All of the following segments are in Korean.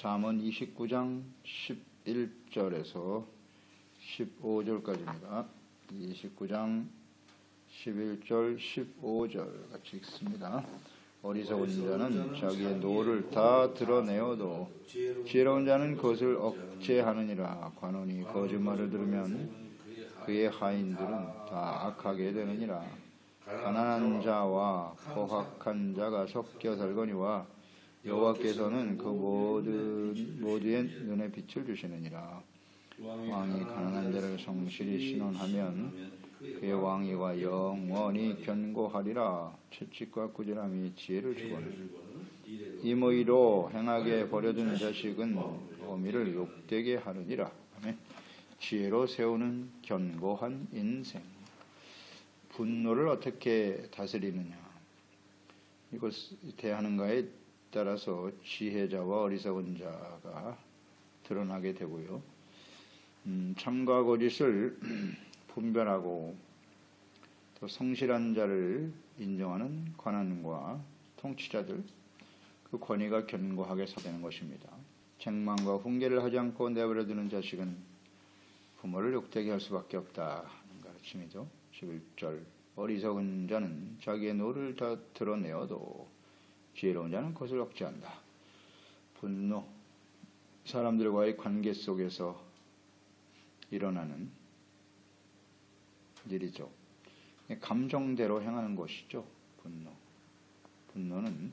잠언 29장 11절에서 15절까지입니다. 29장 11절 15절 같이 읽습니다. 어리석은 자는 자기의 노를 다 드러내어도 지혜로운 자는 그것을 억제하느니라. 관원이 거짓말을 들으면 그의 하인들은 다 악하게 되느니라. 가난한 자와 포학한 자가 섞여 살거니와 여호와께서는 그 모두의 눈에 빛을 주시느니라. 왕이 가난한 자를 성실히 신원하면 그의 왕위가 영원히 견고하리라. 채찍과 꾸지람이 지혜를 주거늘 임의로 행하게 버려둔 자식은 어미를 욕되게 하느니라. 지혜로 세우는 견고한 인생. 분노를 어떻게 다스리느냐, 이것 대하는가에 따라서 지혜자와 어리석은 자가 드러나게 되고요. 참과 거짓을 분별하고 또 성실한 자를 인정하는 관원과 통치자들, 그 권위가 견고하게 서되는 것입니다. 책망과 훈계를 하지 않고 내버려두는 자식은 부모를 욕되게 할 수밖에 없다는 가르침이죠. 11절 어리석은 자는 자기의 노를 다 드러내어도 지혜로운 자는 그것을 억제한다. 분노, 사람들과의 관계 속에서 일어나는 일이죠. 감정대로 행하는 것이죠. 분노는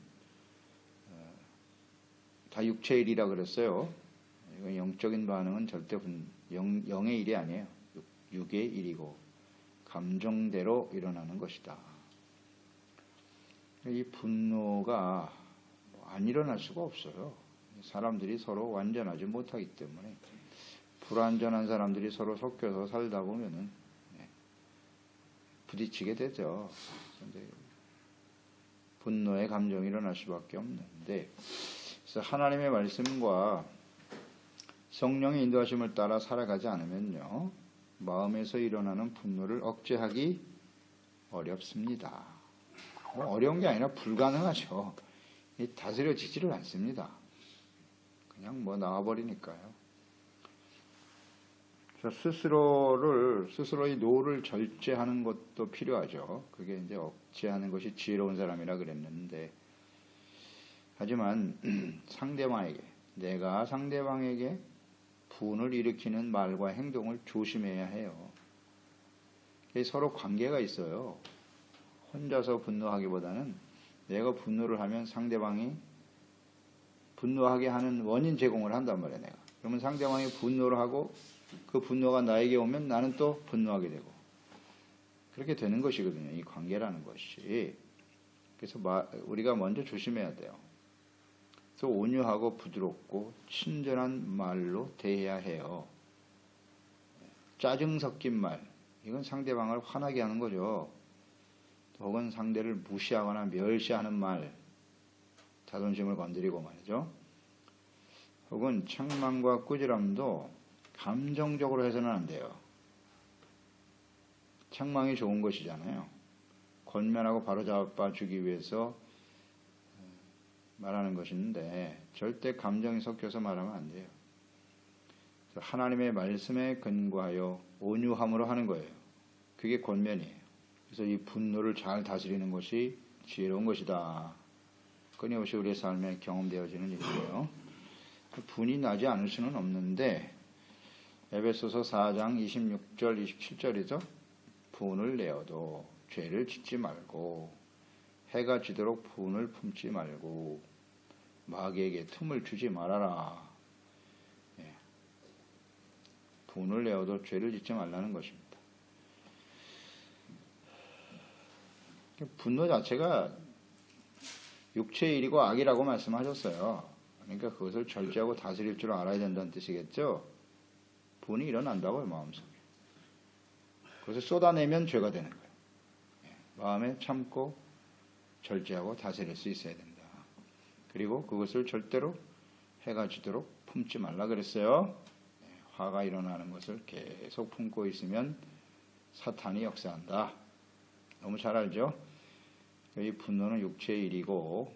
다 육체의 일이라 그랬어요. 영적인 반응은 절대 영의 일이 아니에요. 육의 일이고 감정대로 일어나는 것이다. 이 분노가 안 일어날 수가 없어요. 사람들이 서로 완전하지 못하기 때문에 불완전한 사람들이 서로 섞여서 살다 보면은 부딪히게 되죠. 근데 분노의 감정이 일어날 수밖에 없는데, 그래서 하나님의 말씀과 성령의 인도하심을 따라 살아가지 않으면요, 마음에서 일어나는 분노를 억제하기 어렵습니다. 어려운 게 아니라 불가능하죠. 다스려지지를 않습니다. 그냥 나와버리니까요. 스스로의 노를 절제하는 것도 필요하죠. 그게 이제 억제하는 것이 지혜로운 사람이라 그랬는데, 하지만 내가 상대방에게 분을 일으키는 말과 행동을 조심해야 해요. 서로 관계가 있어요. 혼자서 분노하기보다는 내가 분노를 하면 상대방이 분노하게 하는 원인 제공을 한단 말이에요. 내가. 그러면 상대방이 분노를 하고 그 분노가 나에게 오면 나는 또 분노하게 되고, 그렇게 되는 것이거든요. 이 관계라는 것이. 그래서 우리가 먼저 조심해야 돼요. 그래서 온유하고 부드럽고 친절한 말로 대해야 해요. 짜증 섞인 말, 이건 상대방을 화나게 하는 거죠. 혹은 상대를 무시하거나 멸시하는 말, 자존심을 건드리고 말이죠. 혹은 책망과 꾸지람도 감정적으로 해서는 안 돼요. 책망이 좋은 것이잖아요. 권면하고 바로잡아주기 위해서 말하는 것인데 절대 감정이 섞여서 말하면 안 돼요. 하나님의 말씀에 근거하여 온유함으로 하는 거예요. 그게 권면이에요. 그래서 이 분노를 잘 다스리는 것이 지혜로운 것이다. 끊임없이 우리의 삶에 경험되어지는 일이에요. 분이 나지 않을 수는 없는데, 에베소서 4장 26절 27절이죠. 분을 내어도 죄를 짓지 말고 해가 지도록 분을 품지 말고 마귀에게 틈을 주지 말아라. 분을 내어도 죄를 짓지 말라는 것입니다. 분노 자체가 육체의 일이고 악이라고 말씀하셨어요. 그러니까 그것을 절제하고 다스릴 줄 알아야 된다는 뜻이겠죠. 분이 일어난다고요, 마음속에. 그것을 쏟아내면 죄가 되는 거예요. 마음에 참고 절제하고 다스릴 수 있어야 된다. 그리고 그것을 절대로 해가 지도록 품지 말라 그랬어요. 화가 일어나는 것을 계속 품고 있으면 사탄이 역사한다. 너무 잘 알죠? 이 분노는 육체의 일이고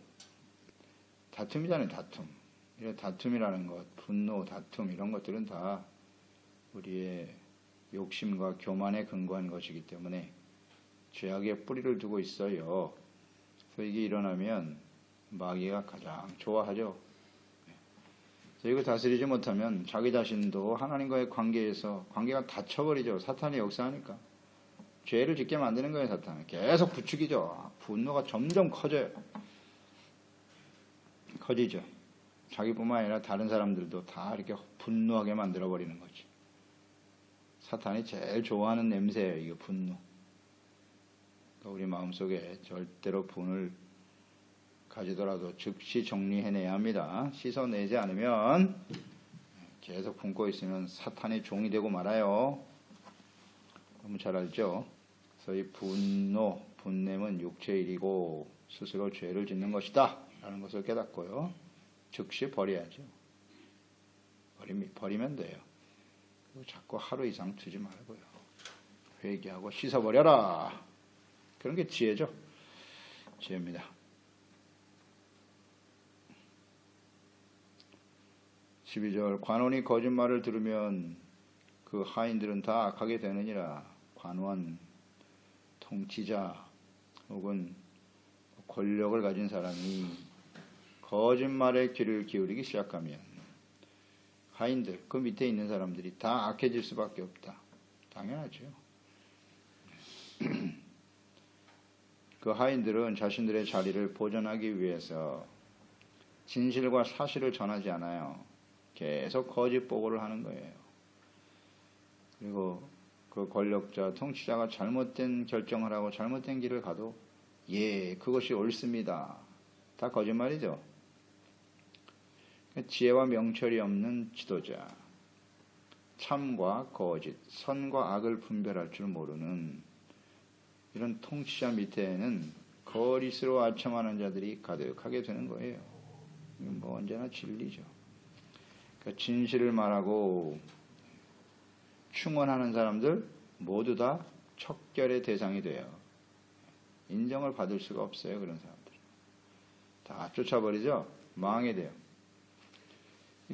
다툼이잖아요, 다툼. 이런 다툼이라는 것, 분노, 다툼 이런 것들은 다 우리의 욕심과 교만에 근거한 것이기 때문에 죄악의 뿌리를 두고 있어요. 그래서 이게 일어나면 마귀가 가장 좋아하죠. 이거 다스리지 못하면 자기 자신도 하나님과의 관계에서 관계가 닫혀버리죠. 사탄이 역사하니까. 죄를 짓게 만드는 거예요, 사탄은. 계속 부추기죠. 분노가 점점 커져요. 커지죠. 자기뿐만 아니라 다른 사람들도 다 이렇게 분노하게 만들어버리는 거지. 사탄이 제일 좋아하는 냄새예요, 이거 분노. 그러니까 우리 마음속에 절대로 분을 가지더라도 즉시 정리해내야 합니다. 씻어내지 않으면 계속 품고 있으면 사탄의 종이 되고 말아요. 너무 잘 알죠? 그래서 이 분노, 분냄은 육체의 일이고 스스로 죄를 짓는 것이다 라는 것을 깨닫고요. 즉시 버려야죠. 버리면 돼요. 그리고 자꾸 하루 이상 두지 말고요. 회개하고 씻어버려라. 그런 게 지혜죠. 지혜입니다. 12절 관원이 거짓말을 들으면 그 하인들은 다 악하게 되느니라. 관원, 통치자 혹은 권력을 가진 사람이 거짓말에 귀를 기울이기 시작하면 하인들, 그 밑에 있는 사람들이 다 악해질 수밖에 없다. 당연하죠. 그 하인들은 자신들의 자리를 보존하기 위해서 진실과 사실을 전하지 않아요. 계속 거짓 보고를 하는 거예요. 그리고 그 권력자, 통치자가 잘못된 결정을 하고 잘못된 길을 가도 예, 그것이 옳습니다. 다 거짓말이죠. 지혜와 명철이 없는 지도자, 참과 거짓, 선과 악을 분별할 줄 모르는 이런 통치자 밑에는 거짓으로 아첨하는 자들이 가득하게 되는 거예요. 이건 뭐 언제나 진리죠. 그러니까 진실을 말하고 충원하는 사람들 모두 다 척결의 대상이 돼요. 인정을 받을 수가 없어요. 그런 사람들 다 쫓아버리죠. 망하게 돼요.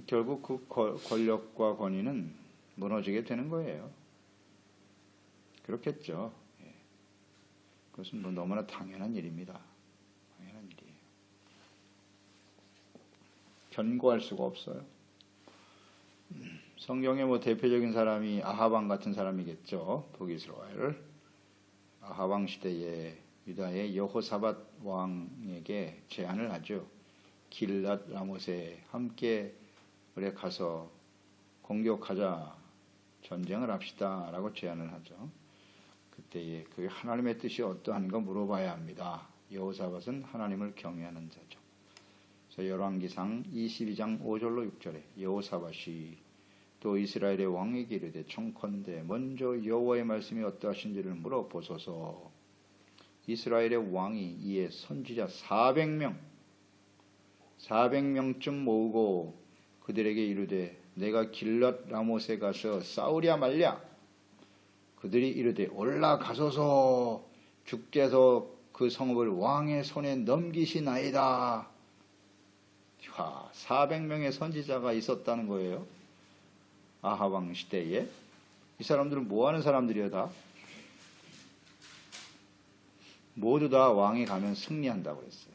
결국 그 권력과 권위는 무너지게 되는 거예요. 그렇겠죠. 그것은 뭐 너무나 당연한 일입니다. 당연한 일이에요. 견고할 수가 없어요. 성경의 뭐 대표적인 사람이 아하방 같은 사람이겠죠. 북이스라엘 아하방 시대에 유다의 여호사밧 왕에게 제안을 하죠. 길랏 라못에 함께 우리 가서 공격하자, 전쟁을 합시다 라고 제안을 하죠. 그때에 그게 하나님의 뜻이 어떠한가 물어봐야 합니다. 여호사밧은 하나님을 경외하는 자죠. 그래서 열왕기상 22장 5절로 6절에 여호사밧이 또 이스라엘의 왕에게 이르되 청컨대 먼저 여호와의 말씀이 어떠하신지를 물어보소서. 이스라엘의 왕이 이에 선지자 400명쯤 모으고 그들에게 이르되 내가 길랏 라못에 가서 싸우랴 말랴. 그들이 이르되 올라가소서. 주께서 그 성읍을 왕의 손에 넘기시나이다. 400명의 선지자가 있었다는 거예요. 아하방 시대에. 이 사람들은 뭐하는 사람들이야 다? 모두 다 왕이 가면 승리한다고 그랬어요.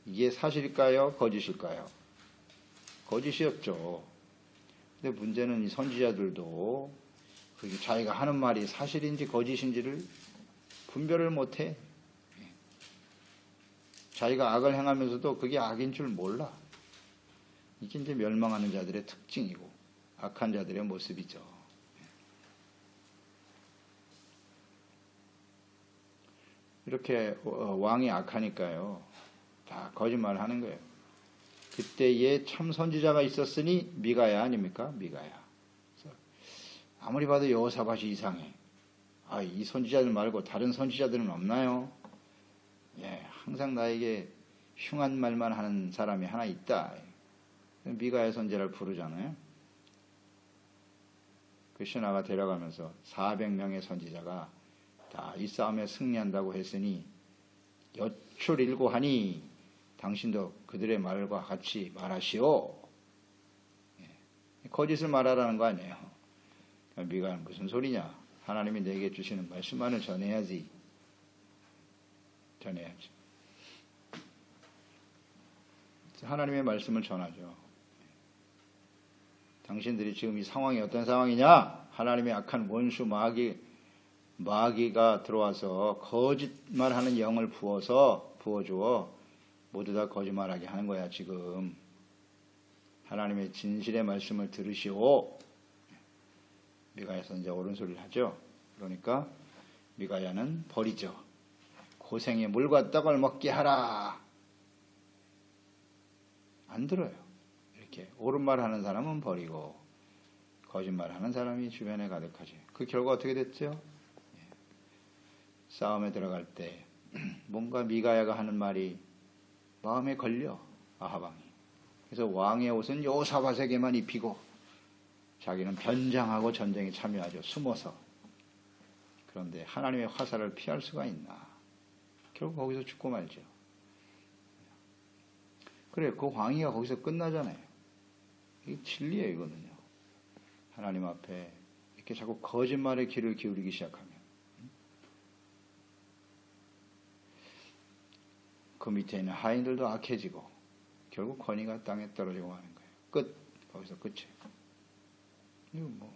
이게 사실일까요? 거짓일까요? 거짓이었죠. 근데 문제는 이 선지자들도 자기가 하는 말이 사실인지 거짓인지를 분별을 못해. 자기가 악을 행하면서도 그게 악인 줄 몰라. 이게 이제 멸망하는 자들의 특징이고 악한 자들의 모습이죠. 이렇게 왕이 악하니까요. 다 거짓말을 하는 거예요. 그때에 참 선지자가 있었으니 미가야 아닙니까? 미가야. 아무리 봐도 여호사밧이 이상해. 이 선지자들 말고 다른 선지자들은 없나요? 예, 항상 나에게 흉한 말만 하는 사람이 하나 있다. 미가야 선지자를 부르잖아요. 그 신하가 데려가면서 400명의 선지자가 다 이 싸움에 승리한다고 했으니 여출일고하니 당신도 그들의 말과 같이 말하시오. 거짓을 말하라는 거 아니에요. 미가는 무슨 소리냐? 하나님이 내게 주시는 말씀만을 전해야지. 전해야지. 하나님의 말씀을 전하죠. 당신들이 지금 이 상황이 어떤 상황이냐? 하나님의 악한 원수 마귀가 들어와서 거짓말하는 영을 부어주어 모두 다 거짓말하게 하는 거야 지금. 하나님의 진실의 말씀을 들으시오. 미가야 선지자 옳은 소리를 하죠. 그러니까 미가야는 버리죠. 고생의 물과 떡을 먹게 하라. 안 들어요. 이렇게 옳은 말 하는 사람은 버리고 거짓말 하는 사람이 주변에 가득하지. 그 결과 어떻게 됐죠? 싸움에 들어갈 때 뭔가 미가야가 하는 말이 마음에 걸려. 아하방이. 그래서 왕의 옷은 요사밧에게만 입히고 자기는 변장하고 전쟁에 참여하죠. 숨어서. 그런데 하나님의 화살을 피할 수가 있나. 결국 거기서 죽고 말죠. 그래, 그 왕위가 거기서 끝나잖아요. 이게 진리예요, 이거는요. 하나님 앞에 이렇게 자꾸 거짓말에 귀를 기울이기 시작하면 그 밑에 있는 하인들도 악해지고 결국 권위가 땅에 떨어지고 마는 거예요. 끝. 거기서 끝이에요. 이거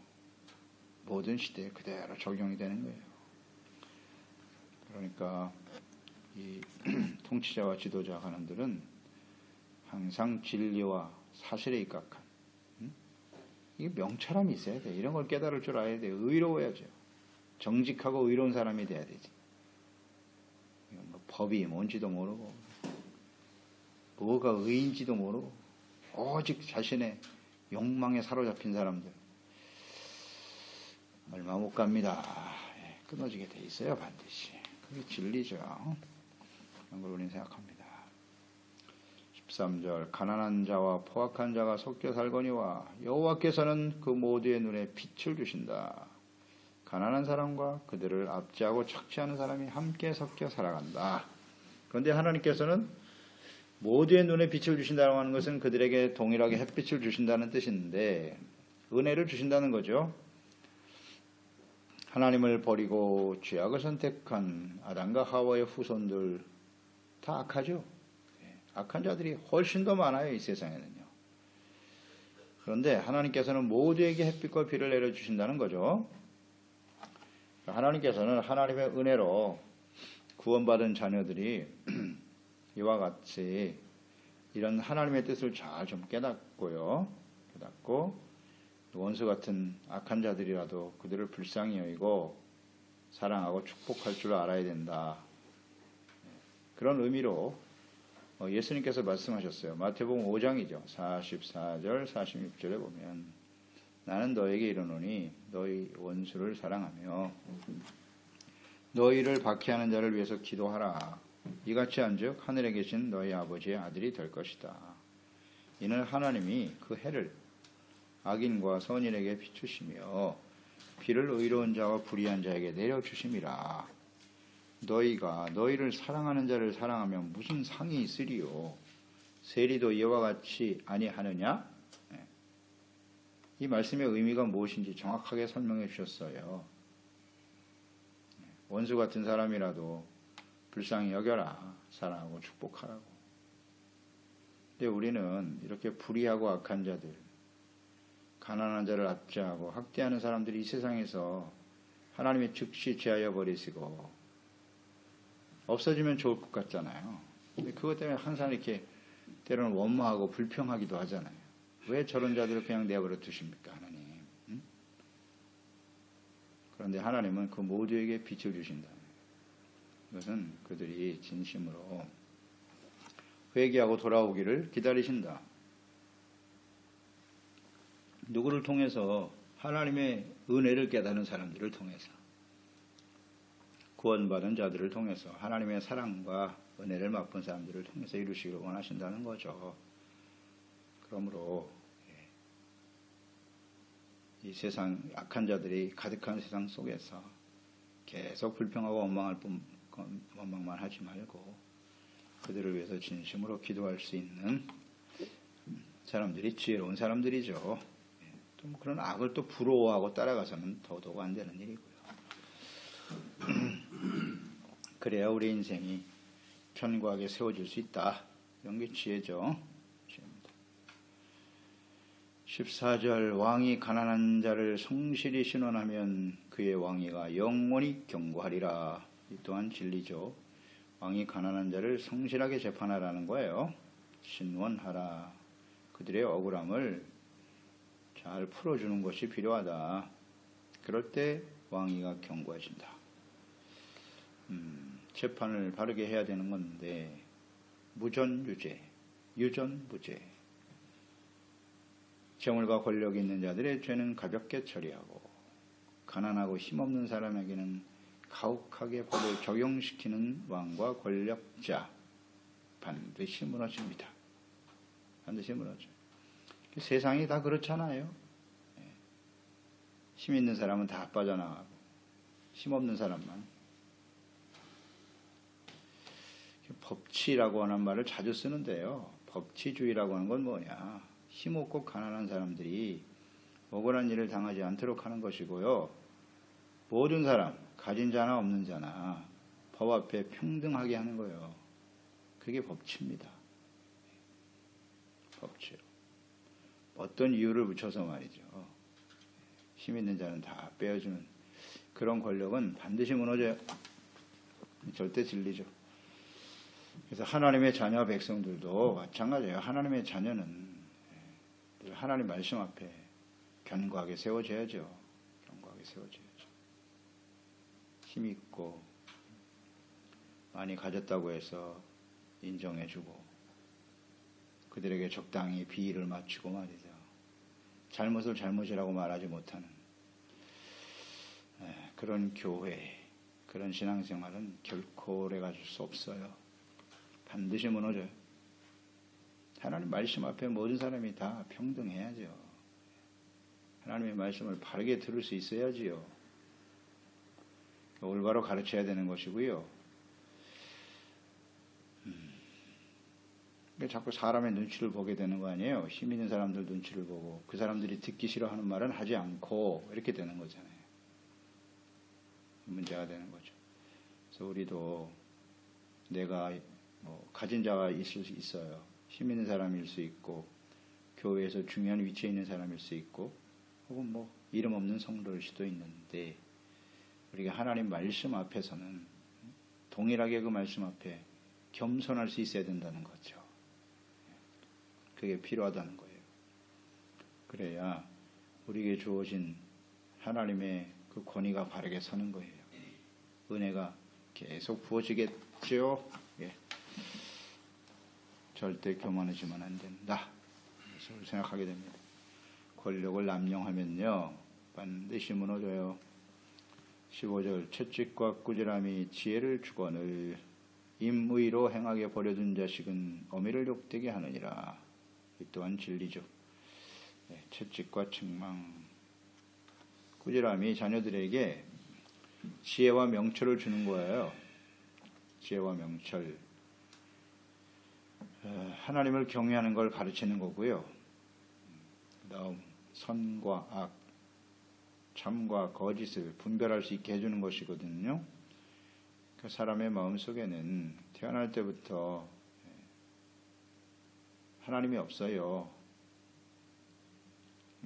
모든 시대에 그대로 적용이 되는 거예요. 그러니까 이 통치자와 지도자 관원들은 항상 진리와 사실에 입각한 이게 명철함이 있어야 돼. 이런 걸 깨달을 줄 알아야 돼. 의로워야죠. 정직하고 의로운 사람이 돼야 되지. 법이 뭔지도 모르고 뭐가 의인지도 모르고 오직 자신의 욕망에 사로잡힌 사람들 얼마 못 갑니다. 끊어지게 돼 있어요. 반드시. 그게 진리죠. 그런 걸 우리는 생각합니다. 13절 가난한 자와 포악한 자가 섞여 살거니와 여호와께서는 그 모두의 눈에 빛을 주신다. 가난한 사람과 그들을 압제하고 착취하는 사람이 함께 섞여 살아간다. 그런데 하나님께서는 모두의 눈에 빛을 주신다고 하는 것은 그들에게 동일하게 햇빛을 주신다는 뜻인데 은혜를 주신다는 거죠. 하나님을 버리고 죄악을 선택한 아담과 하와의 후손들 다 악하죠. 악한 자들이 훨씬 더 많아요. 이 세상에는요. 그런데 하나님께서는 모두에게 햇빛과 비를 내려주신다는 거죠. 하나님께서는 하나님의 은혜로 구원받은 자녀들이 이와 같이 이런 하나님의 뜻을 잘 좀 깨닫고 원수 같은 악한 자들이라도 그들을 불쌍히 여기고 사랑하고 축복할 줄 알아야 된다. 그런 의미로 예수님께서 말씀하셨어요. 마태복음 5장이죠. 44절 46절에 보면 나는 너에게 이르노니 너희 원수를 사랑하며 너희를 박해하는 자를 위해서 기도하라. 이같이 한즉 하늘에 계신 너희 아버지의 아들이 될 것이다. 이는 하나님이 그 해를 악인과 선인에게 비추시며 비를 의로운 자와 불의한 자에게 내려주심이라. 너희가 너희를 사랑하는 자를 사랑하면 무슨 상이 있으리요? 세리도 이와 같이 아니하느냐? 이 말씀의 의미가 무엇인지 정확하게 설명해 주셨어요. 원수 같은 사람이라도 불쌍히 여겨라. 사랑하고 축복하라고. 근데 우리는 이렇게 불의하고 악한 자들, 가난한 자를 압제하고 학대하는 사람들이 이 세상에서 하나님의 즉시 제하여 버리시고 없어지면 좋을 것 같잖아요. 근데 그것 때문에 항상 이렇게 때로는 원망하고 불평하기도 하잖아요. 왜 저런 자들을 그냥 내버려 두십니까, 하나님? 응? 그런데 하나님은 그 모두에게 빛을 주신다. 이것은 그들이 진심으로 회개하고 돌아오기를 기다리신다. 누구를 통해서? 하나님의 은혜를 깨닫는 사람들을 통해서, 구원받은 자들을 통해서, 하나님의 사랑과 은혜를 맛본 사람들을 통해서 이루시기를 원하신다는 거죠. 그러므로 이 세상 악한 자들이 가득한 세상 속에서 계속 불평하고 원망만 하지 말고 그들을 위해서 진심으로 기도할 수 있는 사람들이 지혜로운 사람들이죠. 그럼 그런 악을 또 부러워하고 따라가서는 더더욱 안 되는 일이고요. 그래야 우리 인생이 편고하게 세워질 수 있다. 이런 게 지혜죠. 지혜입니다. 14절 왕이 가난한 자를 성실히 신원하면 그의 왕위가 영원히 견고하리라. 이 또한 진리죠. 왕이 가난한 자를 성실하게 재판하라는 거예요. 신원하라. 그들의 억울함을 잘 풀어주는 것이 필요하다. 그럴 때 왕위가 견고해진다. 재판을 바르게 해야 되는 건데 무전유죄, 유전무죄. 재물과 권력이 있는 자들의 죄는 가볍게 처리하고 가난하고 힘없는 사람에게는 가혹하게 법을 적용시키는 왕과 권력자 반드시 무너집니다. 반드시 무너져요. 세상이 다 그렇잖아요. 힘 있는 사람은 다 빠져나가고 힘없는 사람만. 법치라고 하는 말을 자주 쓰는데요. 법치주의라고 하는 건 뭐냐. 힘없고 가난한 사람들이 억울한 일을 당하지 않도록 하는 것이고요. 모든 사람, 가진 자나 없는 자나 법 앞에 평등하게 하는 거예요. 그게 법치입니다. 법치로. 어떤 이유를 붙여서 말이죠. 힘 있는 자는 다 빼어주는 그런 권력은 반드시 무너져요. 절대 진리죠. 그래서 하나님의 자녀 백성들도 마찬가지예요. 하나님의 자녀는 하나님 말씀 앞에 견고하게 세워져야죠. 견고하게 세워져야죠. 힘있고 많이 가졌다고 해서 인정해주고 그들에게 적당히 비위를 맞추고 말이죠. 잘못을 잘못이라고 말하지 못하는 그런 교회, 그런 신앙생활은 결코 오래가줄 수 없어요. 반드시 무너져요. 하나님 말씀 앞에 모든 사람이 다 평등해야죠. 하나님의 말씀을 바르게 들을 수 있어야지요. 올바로 가르쳐야 되는 것이고요. 자꾸 사람의 눈치를 보게 되는 거 아니에요. 힘 있는 사람들 눈치를 보고 그 사람들이 듣기 싫어하는 말은 하지 않고 이렇게 되는 거잖아요. 문제가 되는 거죠. 그래서 우리도 내가 가진 자가 있을 수 있어요. 힘 있는 사람일 수 있고 교회에서 중요한 위치에 있는 사람일 수 있고 혹은 이름 없는 성도일 수도 있는데 우리가 하나님 말씀 앞에서는 동일하게 그 말씀 앞에 겸손할 수 있어야 된다는 거죠. 그게 필요하다는 거예요. 그래야 우리에게 주어진 하나님의 그 권위가 바르게 서는 거예요. 은혜가 계속 부어지겠죠. 예. 절대 교만해지면 안 된다. 그래서 생각하게 됩니다. 권력을 남용하면요 반드시 무너져요. 15절 채찍과 꾸지람이 지혜를 주거늘 임의로 행하게 버려둔 자식은 어미를 욕되게 하느니라. 이 또한 진리죠. 채찍과 책망, 꾸지람이 자녀들에게 지혜와 명철을 주는 거예요. 지혜와 명철. 하나님을 경외하는 걸 가르치는 거고요. 그다음 선과 악, 참과 거짓을 분별할 수 있게 해주는 것이거든요. 그 사람의 마음속에는 태어날 때부터 하나님이 없어요.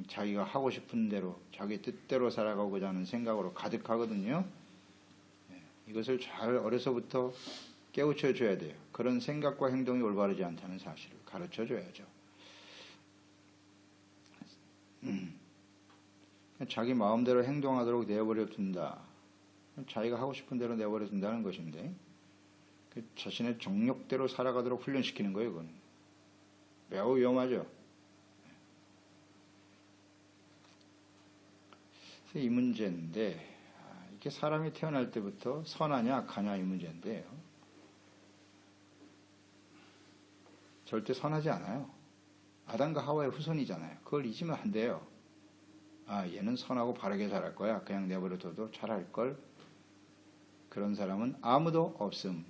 자기가 하고 싶은 대로 자기 뜻대로 살아가고자 하는 생각으로 가득하거든요. 이것을 잘 어려서부터 깨우쳐 줘야 돼요. 그런 생각과 행동이 올바르지 않다는 사실을 가르쳐 줘야죠. 자기 마음대로 행동하도록 내버려 둔다. 자기가 하고 싶은 대로 내버려 둔다는 것인데 자신의 정욕대로 살아가도록 훈련시키는 거예요. 그건 매우 위험하죠. 그래서 이 문제인데 이게 사람이 태어날 때부터 선하냐 악하냐 이 문제인데요. 절대 선하지 않아요. 아담과 하와의 후손이잖아요. 그걸 잊으면 안 돼요. 얘는 선하고 바르게 살할 거야. 그냥 내버려둬도 잘할 걸. 그런 사람은 아무도 없음.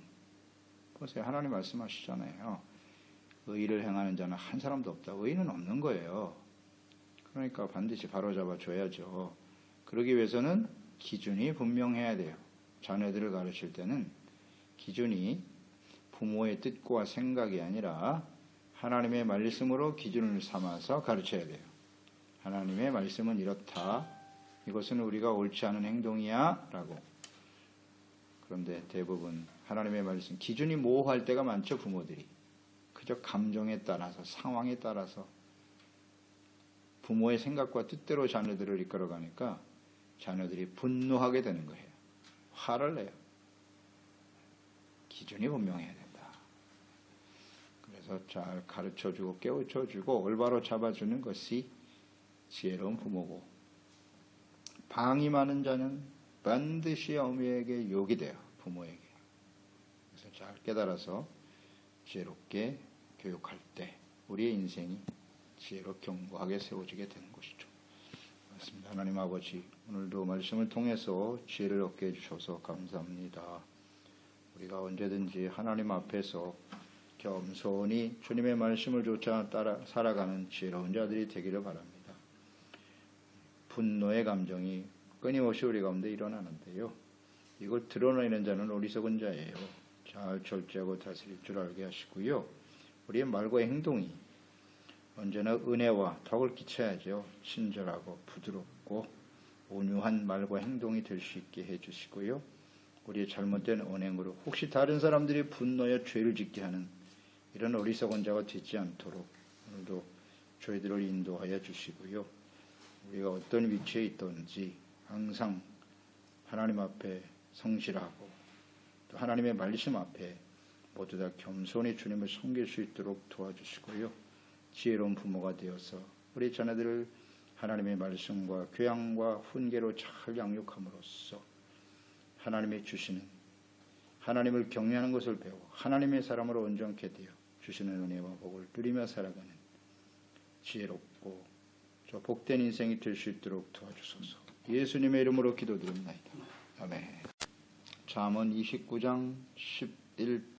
보세요. 하나님 말씀하시잖아요. 의를 행하는 자는 한 사람도 없다. 의는 없는 거예요. 그러니까 반드시 바로잡아 줘야죠. 그러기 위해서는 기준이 분명해야 돼요. 자녀들을 가르칠 때는 기준이 부모의 뜻과 생각이 아니라 하나님의 말씀으로 기준을 삼아서 가르쳐야 돼요. 하나님의 말씀은 이렇다. 이것은 우리가 옳지 않은 행동이야 라고. 그런데 대부분 하나님의 말씀 기준이 모호할 때가 많죠. 부모들이 그저 감정에 따라서 상황에 따라서 부모의 생각과 뜻대로 자녀들을 이끌어가니까 자녀들이 분노하게 되는 거예요. 화를 내요. 기준이 분명해야 된다. 그래서 잘 가르쳐주고 깨우쳐주고 올바로 잡아주는 것이 지혜로운 부모고, 방이 많은 자는 반드시 어미에게 욕이 돼요. 부모에게. 그래서 잘 깨달아서 지혜롭게 교육할 때 우리의 인생이 지혜로 견고하게 세워지게 되는 것이죠. 맞습니다. 하나님 아버지, 오늘도 말씀을 통해서 지혜를 얻게 해주셔서 감사합니다. 우리가 언제든지 하나님 앞에서 겸손히 주님의 말씀을 쫓아 따라 살아가는 지혜로운 자들이 되기를 바랍니다. 분노의 감정이 끊임없이 우리 가운데 일어나는데요. 이걸 드러내는 자는 어리석은 자예요. 잘 절제하고 다스릴 줄 알게 하시고요. 우리의 말과 행동이 언제나 은혜와 덕을 끼쳐야죠. 친절하고 부드럽고 온유한 말과 행동이 될 수 있게 해주시고요. 우리의 잘못된 언행으로 혹시 다른 사람들이 분노하여 죄를 짓게 하는 이런 어리석은 자가 되지 않도록 오늘도 저희들을 인도하여 주시고요. 우리가 어떤 위치에 있든지 항상 하나님 앞에 성실하고 또 하나님의 말씀 앞에 모두 다 겸손히 주님을 섬길 수 있도록 도와주시고요. 지혜로운 부모가 되어서 우리 자녀들을 하나님의 말씀과 교양과 훈계로 잘 양육함으로써 하나님이 주시는 하나님을 경외하는 것을 배워 하나님의 사람으로 온전케 되어 주시는 은혜와 복을 누리며 살아가는 지혜롭고 저 복된 인생이 될 수 있도록 도와주소서. 예수님의 이름으로 기도드립니다. 아멘. 잠언 29장 11